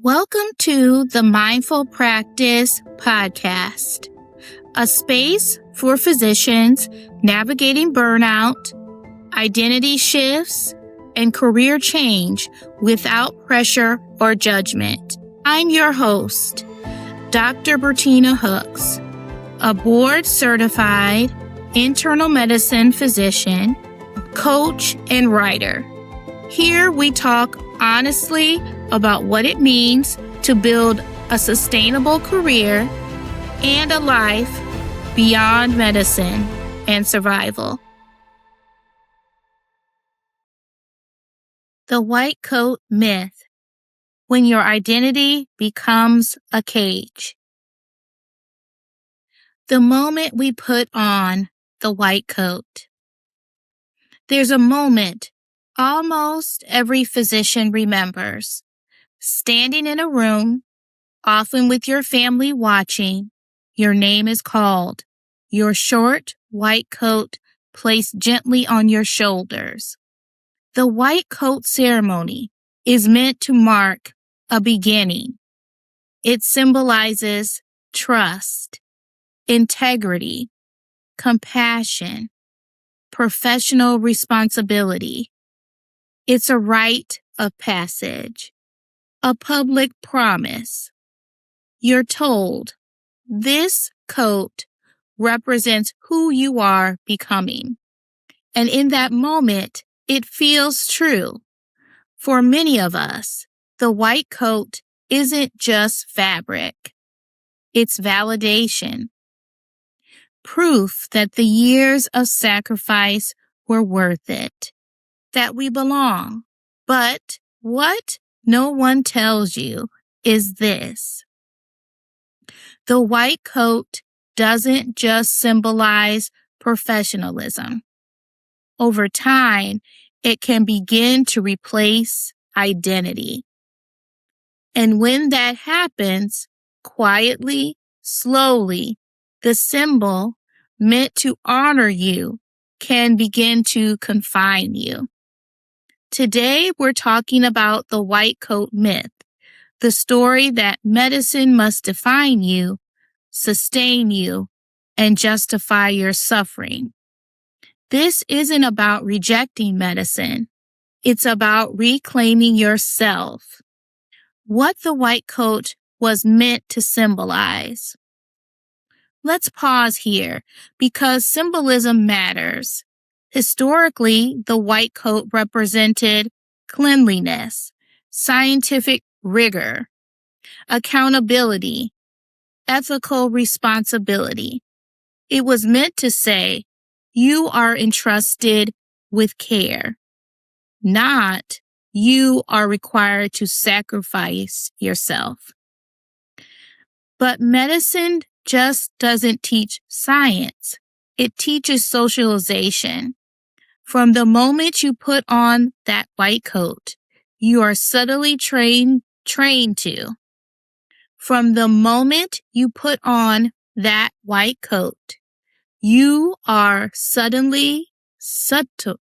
Welcome to the Mindful Practice Podcast, a space for physicians navigating burnout, identity shifts, and career change without pressure or judgment. I'm your host, Dr. Bertina Hooks, a board-certified internal medicine physician, coach, and writer. Here we talk honestly about what it means to build a sustainable career and a life beyond medicine and survival. The white coat myth: when your identity becomes a cage. The moment we put on the white coat. There's a moment almost every physician remembers. Standing in a room, often with your family watching, your name is called, your short white coat placed gently on your shoulders. The white coat ceremony is meant to mark a beginning. It symbolizes trust, integrity, compassion, professional responsibility. It's a rite of passage, a public promise. You're told, this coat represents who you are becoming. And in that moment, it feels true. For many of us, the white coat isn't just fabric. It's validation. Proof that the years of sacrifice were worth it. That we belong. But what no one tells you is this: the white coat doesn't just symbolize professionalism. Over time, it can begin to replace identity. And when that happens, quietly, slowly, the symbol meant to honor you can begin to confine you. Today, we're talking about the white coat myth, the story that medicine must define you, sustain you, and justify your suffering. This isn't about rejecting medicine. It's about reclaiming yourself. What the white coat was meant to symbolize. Let's pause here because symbolism matters. Historically, the white coat represented cleanliness, scientific rigor, accountability, ethical responsibility. It was meant to say, you are entrusted with care, not you are required to sacrifice yourself. But medicine just doesn't teach science. It teaches socialization. From the moment you put on that white coat, you are subtly trained to. From the moment you put on that white coat, you are suddenly subtle.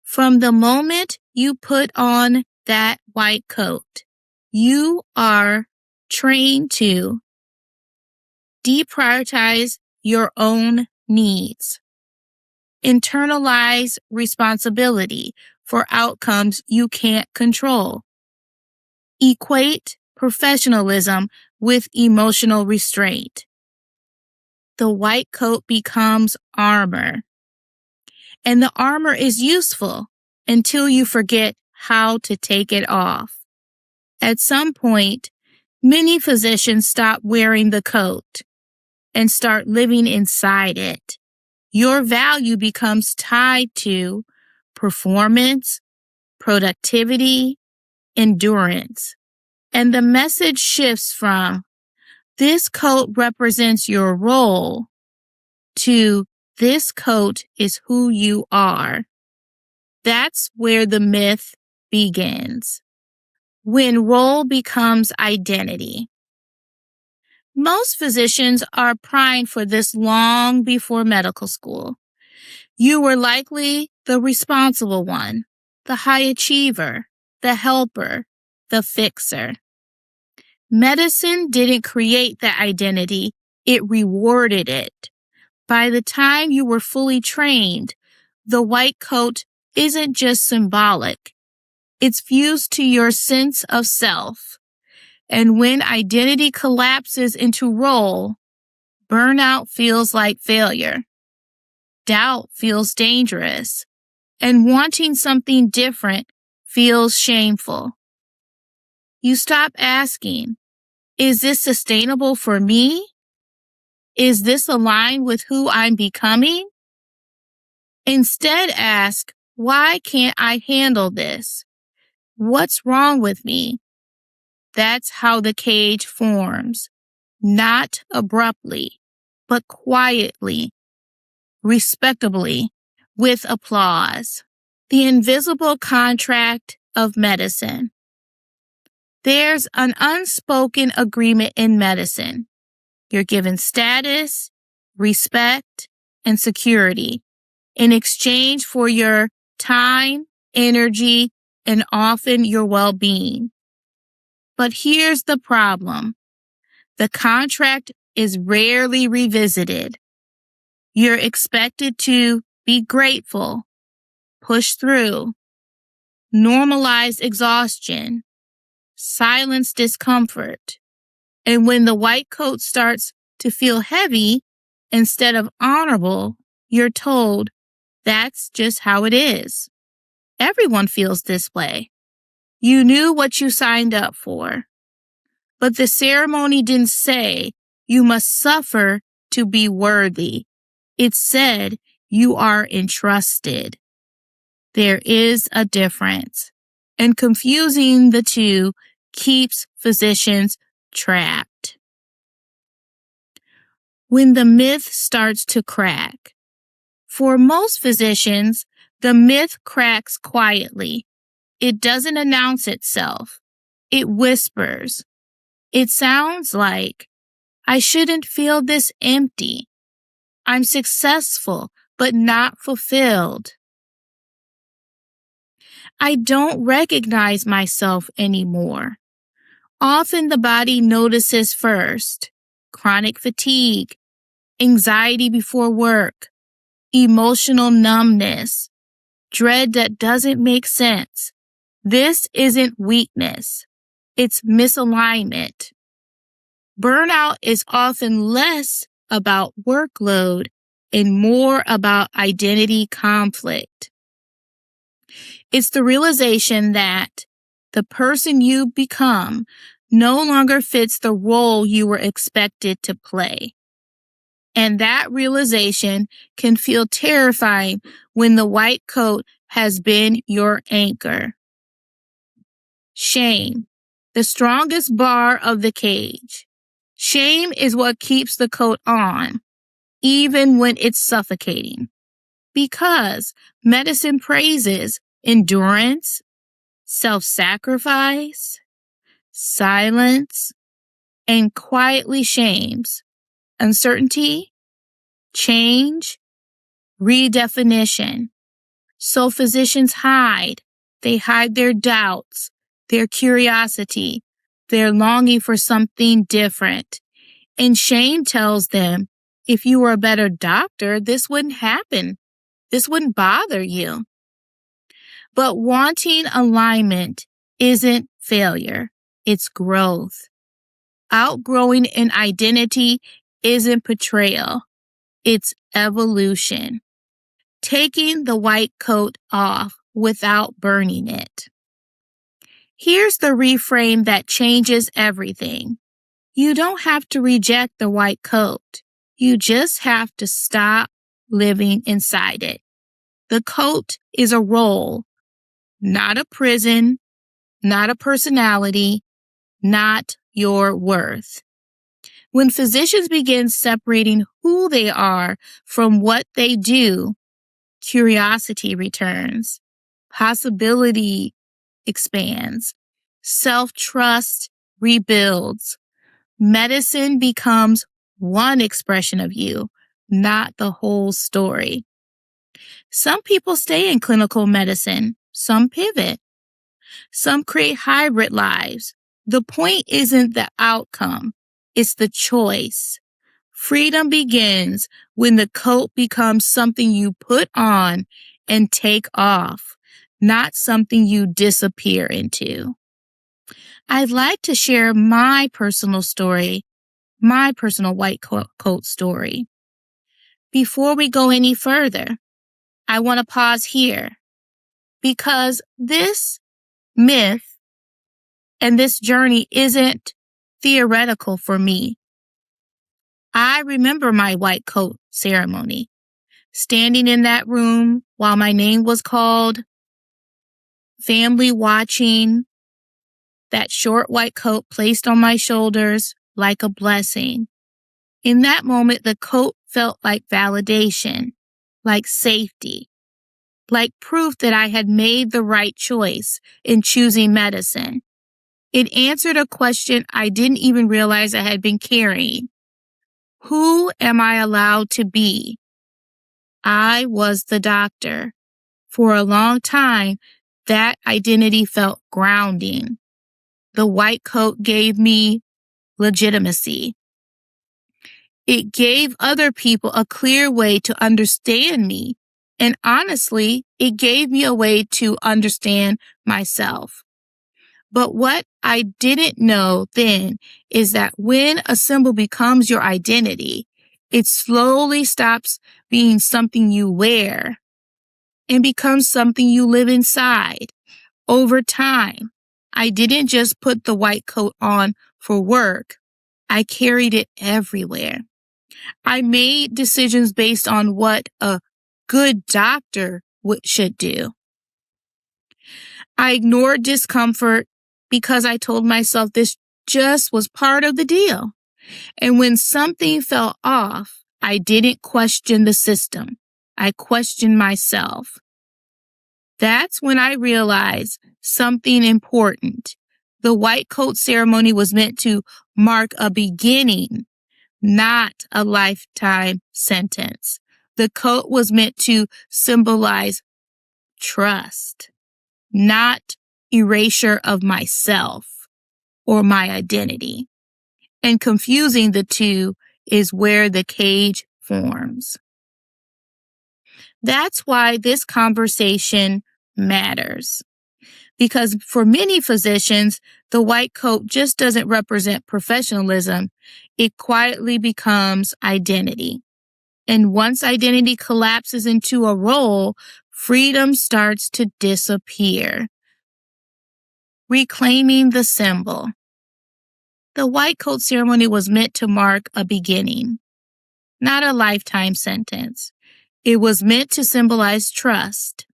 From the moment you put on that white coat, you are trained to deprioritize your own needs. Internalize responsibility for outcomes you can't control. Equate professionalism with emotional restraint. The white coat becomes armor. And the armor is useful until you forget how to take it off. At some point, many physicians stop wearing the coat and start living inside it. Your value becomes tied to performance, productivity, endurance. And the message shifts from, this coat represents your role, to, this coat is who you are. That's where the myth begins. When role becomes identity. Most physicians are primed for this long before medical school. You were likely the responsible one, the high achiever, the helper, the fixer. Medicine didn't create that identity, it rewarded it. By the time you were fully trained, the white coat isn't just symbolic. It's fused to your sense of self. And when identity collapses into role, burnout feels like failure. Doubt feels dangerous. And wanting something different feels shameful. You stop asking, is this sustainable for me? Is this aligned with who I'm becoming? Instead, ask, why can't I handle this? What's wrong with me? That's how the cage forms, not abruptly, but quietly, respectably, with applause. The invisible contract of medicine. There's an unspoken agreement in medicine. You're given status, respect, and security in exchange for your time, energy, and often your well-being. But here's the problem. The contract is rarely revisited. You're expected to be grateful, push through, normalize exhaustion, silence discomfort. And when the white coat starts to feel heavy instead of honorable, you're told that's just how it is. Everyone feels this way. You knew what you signed up for. But the ceremony didn't say you must suffer to be worthy. It said you are entrusted. There is a difference, and confusing the two keeps physicians trapped. When the myth starts to crack. For most physicians, the myth cracks quietly. It doesn't announce itself. It whispers. It sounds like, I shouldn't feel this empty. I'm successful, but not fulfilled. I don't recognize myself anymore. Often the body notices first. Chronic fatigue, anxiety before work, emotional numbness, dread that doesn't make sense. This isn't weakness. It's misalignment. Burnout is often less about workload and more about identity conflict. It's the realization that the person you become no longer fits the role you were expected to play. And that realization can feel terrifying when the white coat has been your anchor. Shame, the strongest bar of the cage. Shame is what keeps the coat on, even when it's suffocating. Because medicine praises endurance, self-sacrifice, silence, and quietly shames uncertainty, change, redefinition. So physicians hide. They hide their doubts, their curiosity, their longing for something different. And shame tells them, if you were a better doctor, this wouldn't happen. This wouldn't bother you. But wanting alignment isn't failure. It's growth. Outgrowing an identity isn't betrayal. It's evolution. Taking the white coat off without burning it. Here's the reframe that changes everything. You don't have to reject the white coat. You just have to stop living inside it. The coat is a role, not a prison, not a personality, not your worth. When physicians begin separating who they are from what they do, curiosity returns, possibility expands, self-trust rebuilds. Medicine becomes one expression of you, not the whole story. Some people stay in clinical medicine, some pivot. Some create hybrid lives. The point isn't the outcome, it's the choice. Freedom begins when the coat becomes something you put on and take off, not something you disappear into. I'd like to share my personal story, my personal white coat story. Before we go any further, I want to pause here because this myth and this journey isn't theoretical for me. I remember my white coat ceremony, standing in that room while my name was called, family watching, that short white coat placed on my shoulders like a blessing. In that moment, the coat felt like validation, like safety, like proof that I had made the right choice in choosing medicine. It answered a question I didn't even realize I had been carrying. Who am I allowed to be? I was the doctor. For a long time, that identity felt grounding. The white coat gave me legitimacy. It gave other people a clear way to understand me. And honestly, it gave me a way to understand myself. But what I didn't know then is that when a symbol becomes your identity, it slowly stops being something you wear and becomes something you live inside. Over time, I didn't just put the white coat on for work. I carried it everywhere. I made decisions based on what a good doctor should do. I ignored discomfort because I told myself this just was part of the deal. And when something fell off, I didn't question the system. I questioned myself. That's when I realized something important. The white coat ceremony was meant to mark a beginning, not a lifetime sentence. The coat was meant to symbolize trust, not erasure of myself or my identity. And confusing the two is where the cage forms. That's why this conversation matters. Because for many physicians, the white coat just doesn't represent professionalism. It quietly becomes identity. And once identity collapses into a role, freedom starts to disappear. Reclaiming the symbol. The white coat ceremony was meant to mark a beginning, not a lifetime sentence. It was meant to symbolize trust,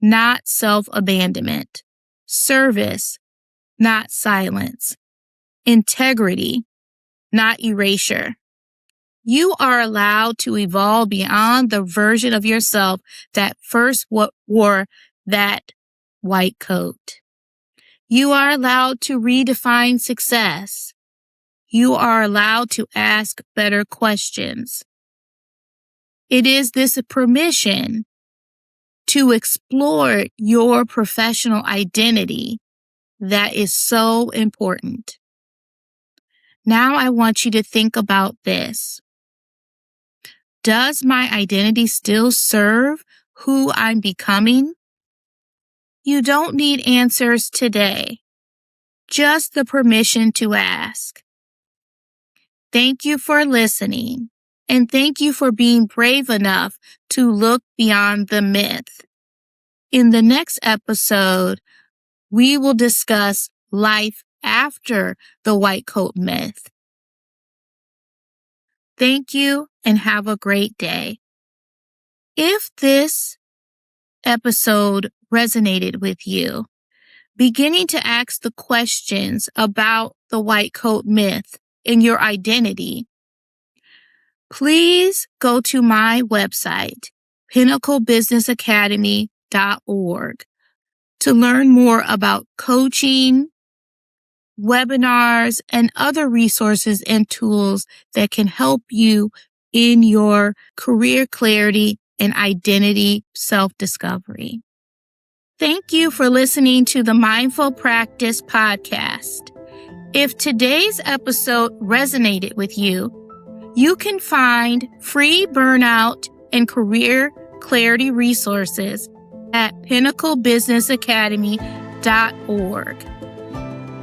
not self-abandonment, service, not silence, integrity, not erasure. You are allowed to evolve beyond the version of yourself that first wore that white coat. You are allowed to redefine success. You are allowed to ask better questions. It is this permission to explore your professional identity that is so important. Now I want you to think about this. Does my identity still serve who I'm becoming? You don't need answers today, just the permission to ask. Thank you for listening, and thank you for being brave enough to look beyond the myth. In the next episode, we will discuss life after the white coat myth. Thank you and have a great day. If this episode resonated with you, beginning to ask the questions about the white coat myth in your identity, please go to my website, pinnaclebusinessacademy.org, to learn more about coaching, webinars, and other resources and tools that can help you in your career clarity and identity self-discovery. Thank you for listening to the Mindful Practice podcast. If today's episode resonated with you, you can find free burnout and career clarity resources at pinnaclebusinessacademy.org.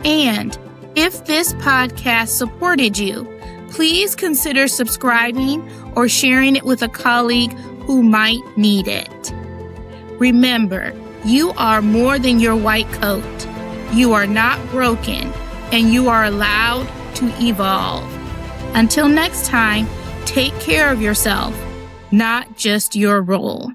And if this podcast supported you, please consider subscribing or sharing it with a colleague who might need it. Remember, you are more than your white coat. You are not broken, and you are allowed to evolve. Until next time, take care of yourself, not just your role.